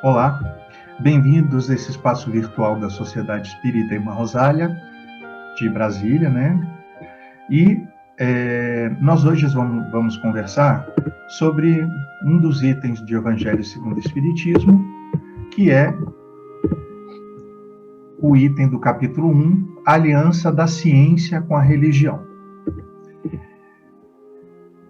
Olá, bem-vindos a esse espaço virtual da Sociedade Espírita Irmã Rosália, de Brasília, né? E nós hoje vamos conversar sobre um dos itens de Evangelho segundo o Espiritismo, que é o item do capítulo 1, a aliança da ciência com a religião.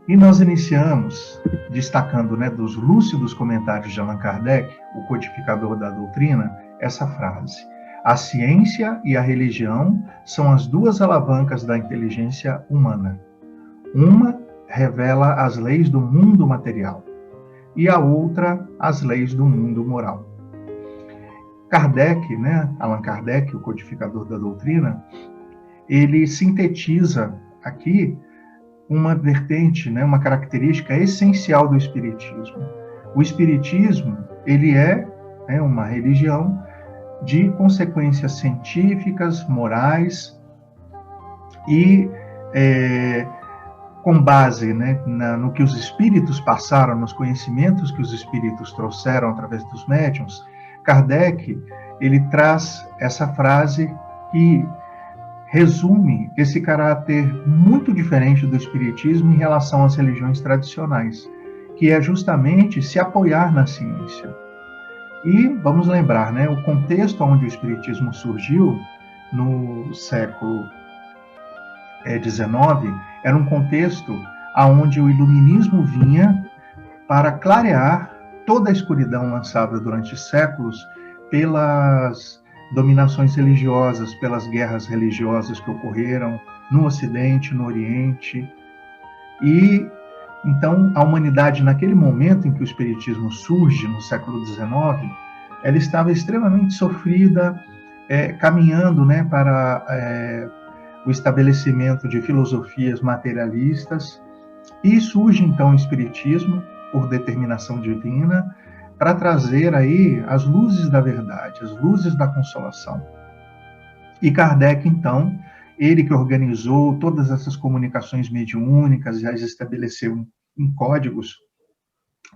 E nós iniciamos destacando, dos lúcidos comentários de Allan Kardec, o codificador da doutrina, essa frase: a ciência e a religião são as duas alavancas da inteligência humana. Uma revela as leis do mundo material e a outra as leis do mundo moral. Kardec, Allan Kardec, o codificador da doutrina, ele sintetiza aqui uma vertente, uma característica essencial do Espiritismo. O Espiritismo, ele é uma religião de consequências científicas, morais e com base no que os espíritos passaram, nos conhecimentos que os espíritos trouxeram através dos médiuns. Kardec, ele traz essa frase que resume esse caráter muito diferente do Espiritismo em relação às religiões tradicionais, que é justamente se apoiar na ciência. E vamos lembrar, o contexto onde o Espiritismo surgiu no século XIX era um contexto onde o Iluminismo vinha para clarear toda a escuridão lançada durante séculos pelas dominações religiosas, pelas guerras religiosas que ocorreram no Ocidente, no Oriente. E, então, a humanidade, naquele momento em que o Espiritismo surge, no século XIX, ela estava extremamente sofrida, caminhando para o estabelecimento de filosofias materialistas. E surge, então, o Espiritismo, por determinação divina, para trazer aí as luzes da verdade, as luzes da consolação. E Kardec, então, ele que organizou todas essas comunicações mediúnicas e as estabeleceu em códigos,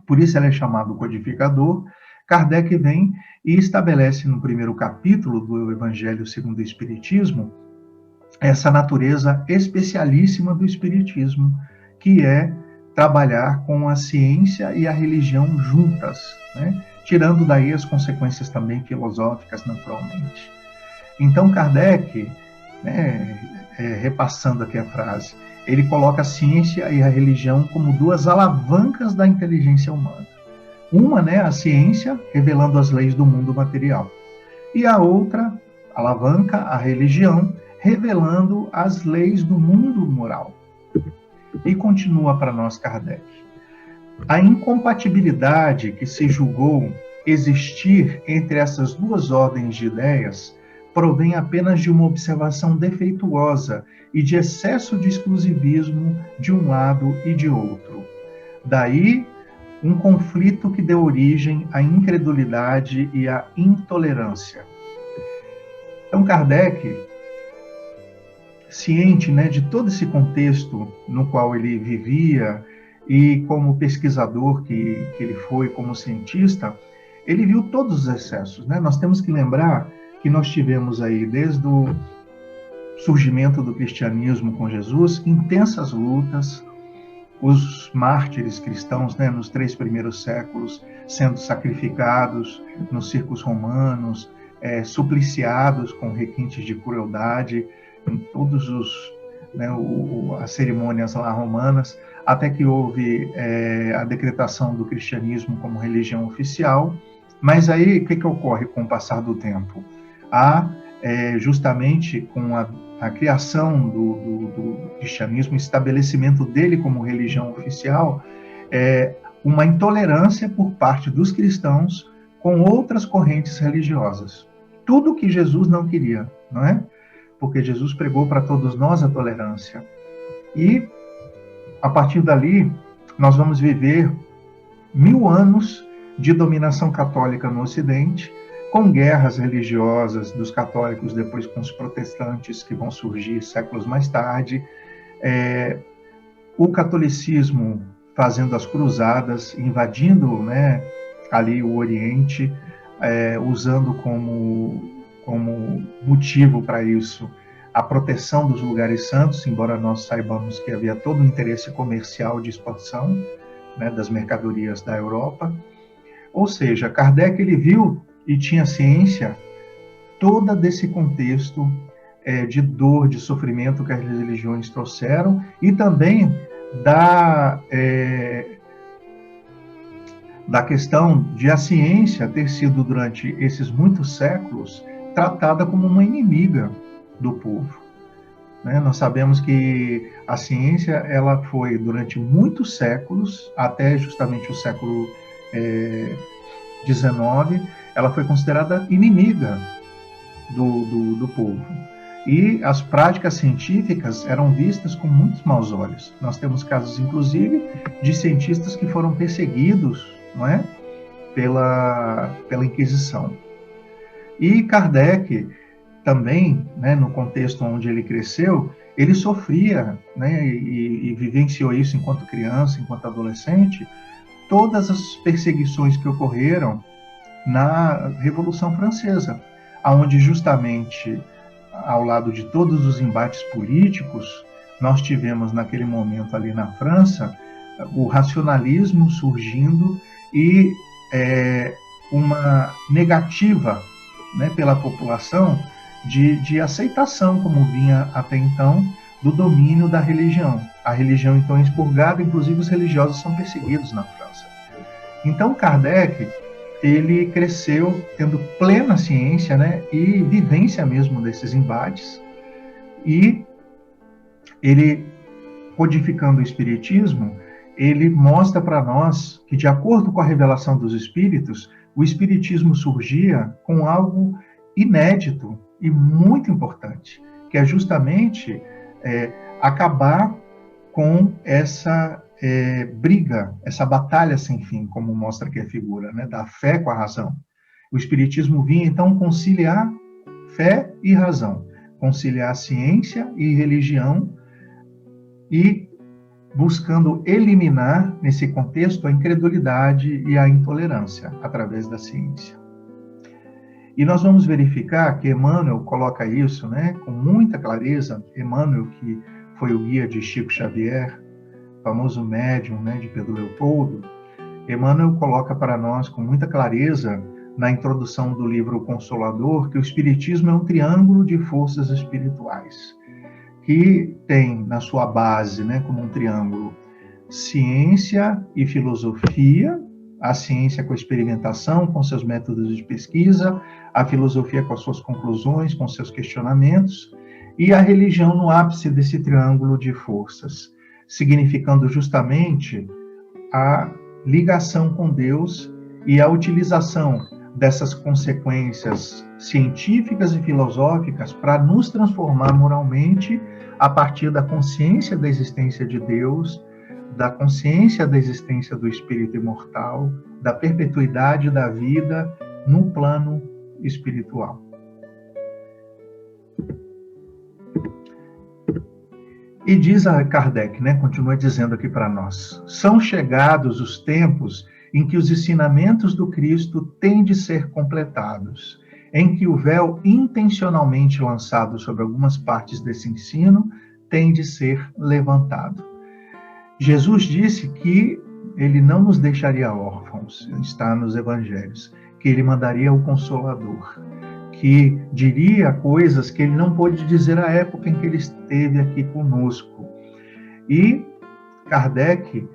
por isso ele é chamado codificador. Kardec vem e estabelece no primeiro capítulo do Evangelho segundo o Espiritismo essa natureza especialíssima do Espiritismo, que é trabalhar com a ciência e a religião juntas, tirando daí as consequências também filosóficas, naturalmente. Então, Kardec, repassando aqui a frase, ele coloca a ciência e a religião como duas alavancas da inteligência humana. Uma, a ciência, revelando as leis do mundo material. E a outra alavanca, a religião, revelando as leis do mundo moral. E continua para nós Kardec: a incompatibilidade que se julgou existir entre essas duas ordens de ideias provém apenas de uma observação defeituosa e de excesso de exclusivismo de um lado e de outro. Daí, um conflito que deu origem à incredulidade e à intolerância. Então, Kardec, ciente de todo esse contexto no qual ele vivia e como pesquisador que ele foi, como cientista, ele viu todos os excessos. Nós temos que lembrar que nós tivemos aí, desde o surgimento do cristianismo com Jesus, intensas lutas, os mártires cristãos, nos 3 primeiros séculos, sendo sacrificados nos circos romanos, supliciados com requintes de crueldade, em todos as cerimônias lá romanas, até que houve a decretação do cristianismo como religião oficial. Mas aí, o que ocorre com o passar do tempo? Justamente com a criação do cristianismo, o estabelecimento dele como religião oficial, uma intolerância por parte dos cristãos com outras correntes religiosas. Tudo que Jesus não queria, não é? Porque Jesus pregou para todos nós a tolerância. E, a partir dali, nós vamos viver 1000 anos de dominação católica no Ocidente, com guerras religiosas dos católicos, depois com os protestantes que vão surgir séculos mais tarde, o catolicismo fazendo as cruzadas, invadindo ali o Oriente, usando como motivo para isso a proteção dos lugares santos, embora nós saibamos que havia todo um interesse comercial de expansão, né, das mercadorias da Europa. Ou seja, Kardec ele viu e tinha ciência todo desse contexto de dor, de sofrimento que as religiões trouxeram, e também da questão de a ciência ter sido, durante esses muitos séculos, tratada como uma inimiga do povo. Né? Nós sabemos que a ciência ela foi, durante muitos séculos, até justamente o século XIX, ela foi considerada inimiga do povo. E as práticas científicas eram vistas com muitos maus olhos. Nós temos casos, inclusive, de cientistas que foram perseguidos, não é? pela Inquisição. E Kardec também, né, no contexto onde ele cresceu, ele sofria, né, e vivenciou isso enquanto criança, enquanto adolescente, todas as perseguições que ocorreram na Revolução Francesa, onde justamente, ao lado de todos os embates políticos, nós tivemos naquele momento ali na França o racionalismo surgindo e uma negativa, né, pela população de aceitação, como vinha até então, do domínio da religião. A religião então é expurgada, inclusive os religiosos são perseguidos na França. Então Kardec ele cresceu tendo plena ciência, né, e vivência mesmo desses embates, e ele, codificando o Espiritismo, ele mostra para nós que, de acordo com a revelação dos Espíritos, o Espiritismo surgia com algo inédito e muito importante, que é justamente acabar com essa briga, essa batalha sem fim, como mostra aqui a figura, né, da fé com a razão. O Espiritismo vinha, então, conciliar fé e razão, conciliar ciência e religião, e buscando eliminar, nesse contexto, a incredulidade e a intolerância através da ciência. E nós vamos verificar que Emmanuel coloca isso, né, com muita clareza. Emmanuel, que foi o guia de Chico Xavier, famoso médium, né, de Pedro Leopoldo, Emmanuel coloca para nós com muita clareza, na introdução do livro O Consolador, que o Espiritismo é um triângulo de forças espirituais, que tem na sua base, né, como um triângulo, ciência e filosofia, a ciência com a experimentação, com seus métodos de pesquisa, a filosofia com as suas conclusões, com seus questionamentos, e a religião no ápice desse triângulo de forças, significando justamente a ligação com Deus e a utilização dessas consequências científicas e filosóficas para nos transformar moralmente a partir da consciência da existência de Deus, da consciência da existência do espírito imortal, da perpetuidade da vida no plano espiritual. E diz a Kardec, né, continua dizendo aqui para nós, são chegados os tempos em que os ensinamentos do Cristo têm de ser completados, em que o véu intencionalmente lançado sobre algumas partes desse ensino tem de ser levantado. Jesus disse que ele não nos deixaria órfãos, está nos evangelhos, que ele mandaria o Consolador, que diria coisas que ele não pôde dizer à época em que ele esteve aqui conosco. E Kardec,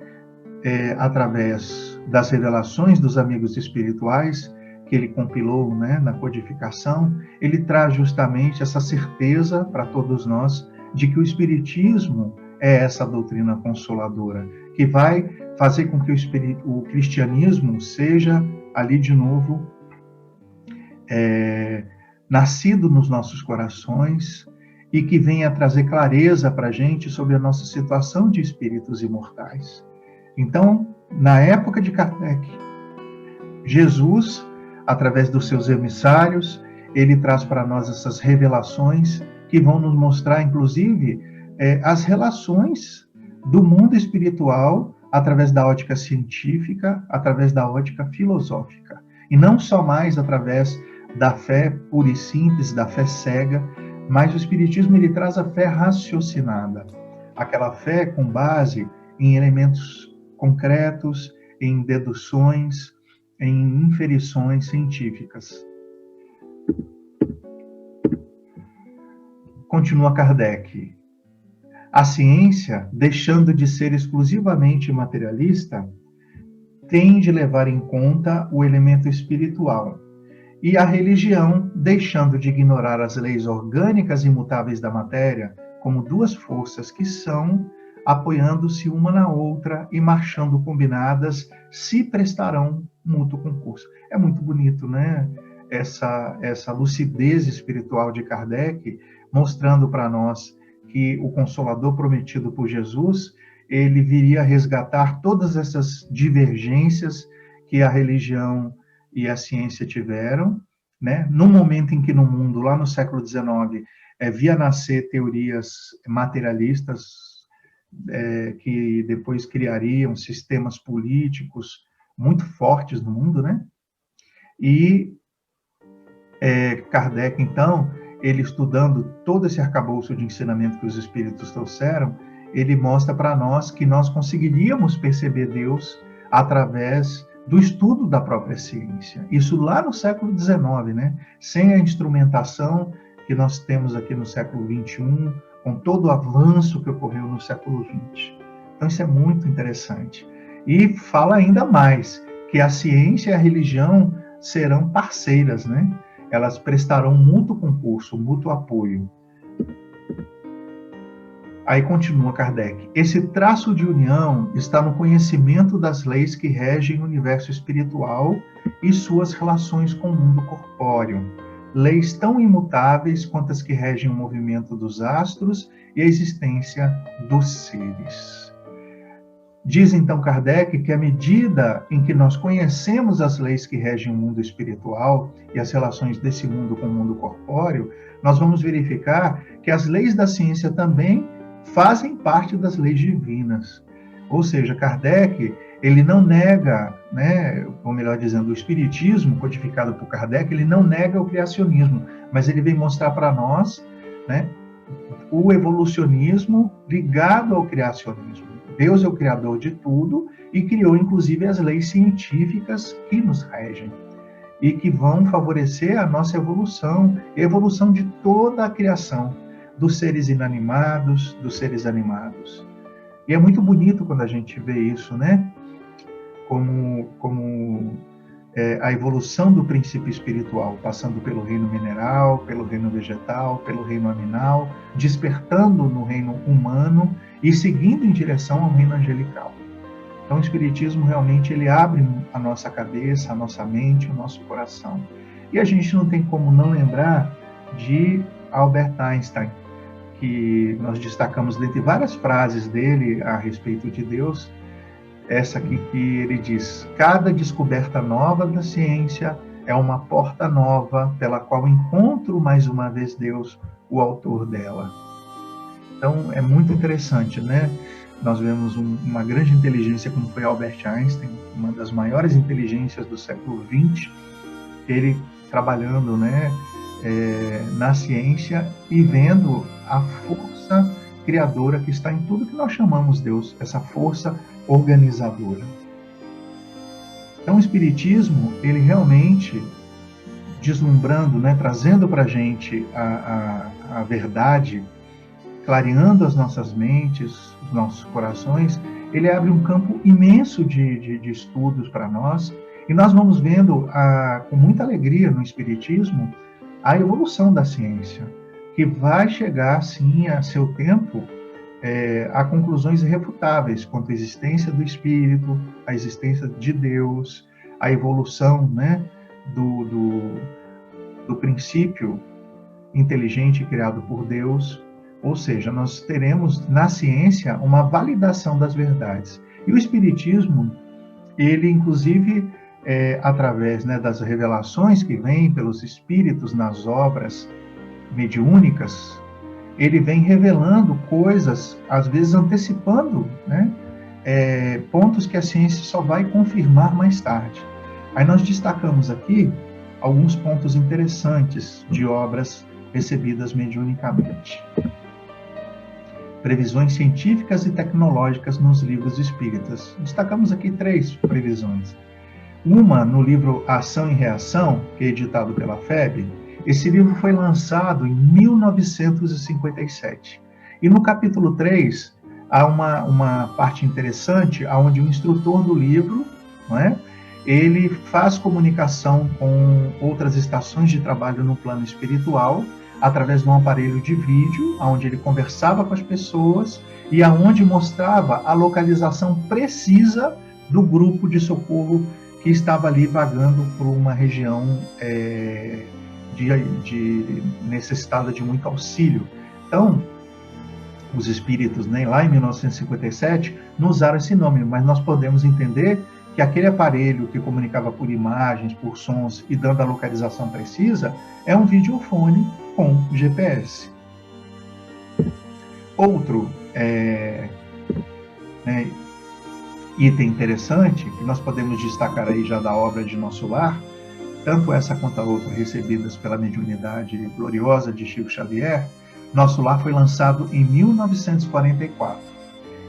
através das revelações dos amigos espirituais, que ele compilou, né, na codificação, ele traz justamente essa certeza para todos nós de que o Espiritismo é essa doutrina consoladora, que vai fazer com que o cristianismo seja, ali de novo, nascido nos nossos corações e que venha trazer clareza para a gente sobre a nossa situação de espíritos imortais. Então, na época de Kardec, Jesus, através dos seus emissários, ele traz para nós essas revelações que vão nos mostrar, inclusive, as relações do mundo espiritual através da ótica científica, através da ótica filosófica. E não só mais através da fé pura e simples, da fé cega, mas o Espiritismo ele traz a fé raciocinada. Aquela fé com base em elementos concretos, em deduções, em inferições científicas. Continua Kardec. A ciência, deixando de ser exclusivamente materialista, tem de levar em conta o elemento espiritual. E a religião, deixando de ignorar as leis orgânicas e imutáveis da matéria, como duas forças que são, apoiando-se uma na outra e marchando combinadas, se prestarão mútuo concurso. É muito bonito, né? Essa lucidez espiritual de Kardec, mostrando para nós que o Consolador prometido por Jesus, ele viria resgatar todas essas divergências que a religião e a ciência tiveram, né? No momento em que no mundo, lá no século XIX, via nascer teorias materialistas, que depois criariam sistemas políticos muito fortes no mundo, né? E Kardec, então, ele estudando todo esse arcabouço de ensinamento que os espíritos trouxeram, ele mostra para nós que nós conseguiríamos perceber Deus através do estudo da própria ciência. Isso lá no século XIX, né? Sem a instrumentação que nós temos aqui no século XXI, com todo o avanço que ocorreu no século XX. Então isso é muito interessante. E fala ainda mais, que a ciência e a religião serão parceiras, né? Elas prestarão mútuo concurso, mútuo apoio. Aí continua Kardec. Esse traço de união está no conhecimento das leis que regem o universo espiritual e suas relações com o mundo corpóreo. Leis tão imutáveis quanto as que regem o movimento dos astros e a existência dos seres. Diz então Kardec que à medida em que nós conhecemos as leis que regem o mundo espiritual e as relações desse mundo com o mundo corpóreo, nós vamos verificar que as leis da ciência também fazem parte das leis divinas. Ou seja, Kardec, ele não nega, né, ou melhor dizendo, o espiritismo codificado por Kardec, ele não nega o criacionismo, mas ele vem mostrar para nós, né, o evolucionismo ligado ao criacionismo. Deus é o criador de tudo e criou inclusive as leis científicas que nos regem e que vão favorecer a nossa evolução, a evolução de toda a criação, dos seres inanimados, dos seres animados. E é muito bonito quando a gente vê isso, né? Como a evolução do princípio espiritual, passando pelo reino mineral, pelo reino vegetal, pelo reino animal, despertando no reino humano e seguindo em direção ao reino angelical. Então o Espiritismo realmente ele abre a nossa cabeça, a nossa mente, o nosso coração. E a gente não tem como não lembrar de Albert Einstein, que nós destacamos dentre várias frases dele a respeito de Deus, essa aqui que ele diz: cada descoberta nova da ciência é uma porta nova pela qual encontro mais uma vez Deus, o autor dela. Então é muito interessante, né? Nós vemos uma grande inteligência como foi Albert Einstein, uma das maiores inteligências do século XX, ele trabalhando, né, na ciência e vendo a força criadora que está em tudo que nós chamamos Deus, essa força organizadora. Então o Espiritismo, ele realmente deslumbrando, né, trazendo para a gente a verdade, clareando as nossas mentes, os nossos corações, ele abre um campo imenso de estudos para nós, e nós vamos vendo com muita alegria no Espiritismo a evolução da ciência, que vai chegar, sim, a seu tempo, a conclusões irrefutáveis quanto à existência do Espírito, a existência de Deus, a evolução, né, do princípio inteligente criado por Deus. Ou seja, nós teremos na ciência uma validação das verdades. E o Espiritismo, ele inclusive, através, né, das revelações que vêm pelos Espíritos nas obras mediúnicas, ele vem revelando coisas, às vezes antecipando, né, pontos que a ciência só vai confirmar mais tarde. Aí nós destacamos aqui alguns pontos interessantes de obras recebidas mediunicamente. Previsões científicas e tecnológicas nos livros espíritas. Destacamos aqui 3 previsões. Uma no livro Ação e Reação, que é editado pela FEB. Esse livro foi lançado em 1957. E no capítulo 3, há uma parte interessante, onde o instrutor do livro, não é? Ele faz comunicação com outras estações de trabalho no plano espiritual, através de um aparelho de vídeo, onde ele conversava com as pessoas e aonde mostrava a localização precisa do grupo de socorro que estava ali vagando por uma região necessitada de muito auxílio. Então, os espíritos, né, lá em 1957, não usaram esse nome, mas nós podemos entender que aquele aparelho que comunicava por imagens, por sons e dando a localização precisa, é um videofone com GPS. Outro item interessante, que nós podemos destacar aí já da obra de Nosso Lar, tanto essa quanto a outra recebidas pela mediunidade gloriosa de Chico Xavier. Nosso Lar foi lançado em 1944.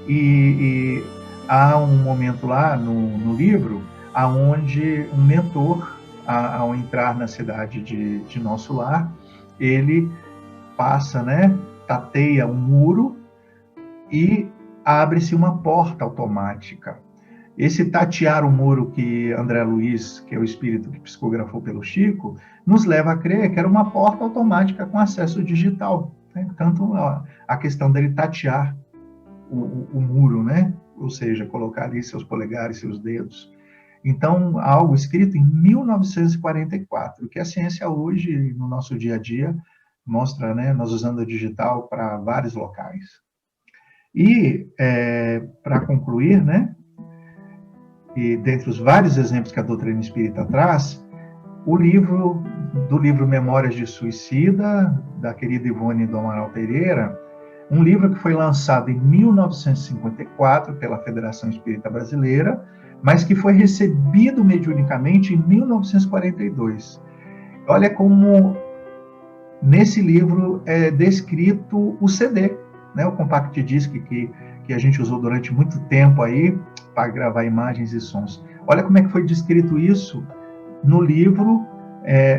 E há um momento lá no livro, onde um mentor, ao entrar na cidade de Nosso Lar, ele passa, tateia um muro e abre-se uma porta automática. Esse tatear o muro que André Luiz, que é o espírito que psicografou pelo Chico, nos leva a crer que era uma porta automática com acesso digital. Tanto a questão dele tatear o muro, ou seja, colocar ali seus polegares, seus dedos. Então, algo escrito em 1944, que a ciência hoje, no nosso dia a dia, mostra, nós usando a digital para vários locais. E, para concluir, e dentre os vários exemplos que a doutrina espírita traz, do livro Memórias de Suicida, da querida Ivone do Amaral Pereira, um livro que foi lançado em 1954 pela Federação Espírita Brasileira, mas que foi recebido mediunicamente em 1942. Olha como nesse livro é descrito o CD, o compact disc que a gente usou durante muito tempo aí para gravar imagens e sons. Olha como é que foi descrito isso no livro,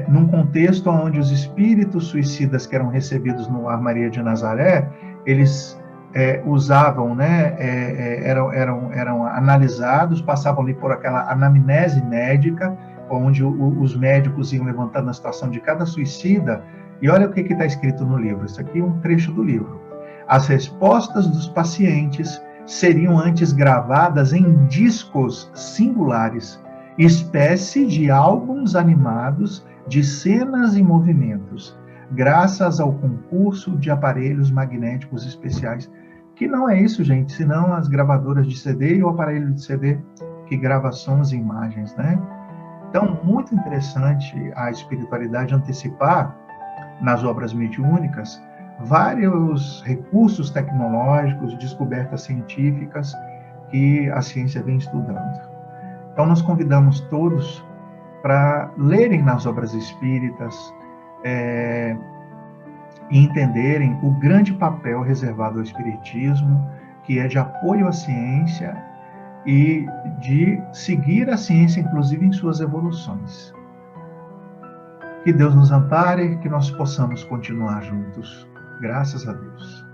num contexto onde os espíritos suicidas que eram recebidos no Lar Maria de Nazaré, eles usavam, eram analisados, passavam ali por aquela anamnese médica, onde os médicos iam levantando a situação de cada suicida, e olha o que está escrito no livro. Isso aqui é um trecho do livro. As respostas dos pacientes seriam antes gravadas em discos singulares, espécie de álbuns animados de cenas e movimentos, graças ao concurso de aparelhos magnéticos especiais. Que não é isso, gente, senão as gravadoras de CD e o aparelho de CD que grava sons e imagens, Então, muito interessante a espiritualidade antecipar nas obras mediúnicas vários recursos tecnológicos, descobertas científicas que a ciência vem estudando. Então, nós convidamos todos para lerem nas obras espíritas e entenderem o grande papel reservado ao espiritismo, que é de apoio à ciência e de seguir a ciência, inclusive em suas evoluções. Que Deus nos ampare, que nós possamos continuar juntos. Graças a Deus.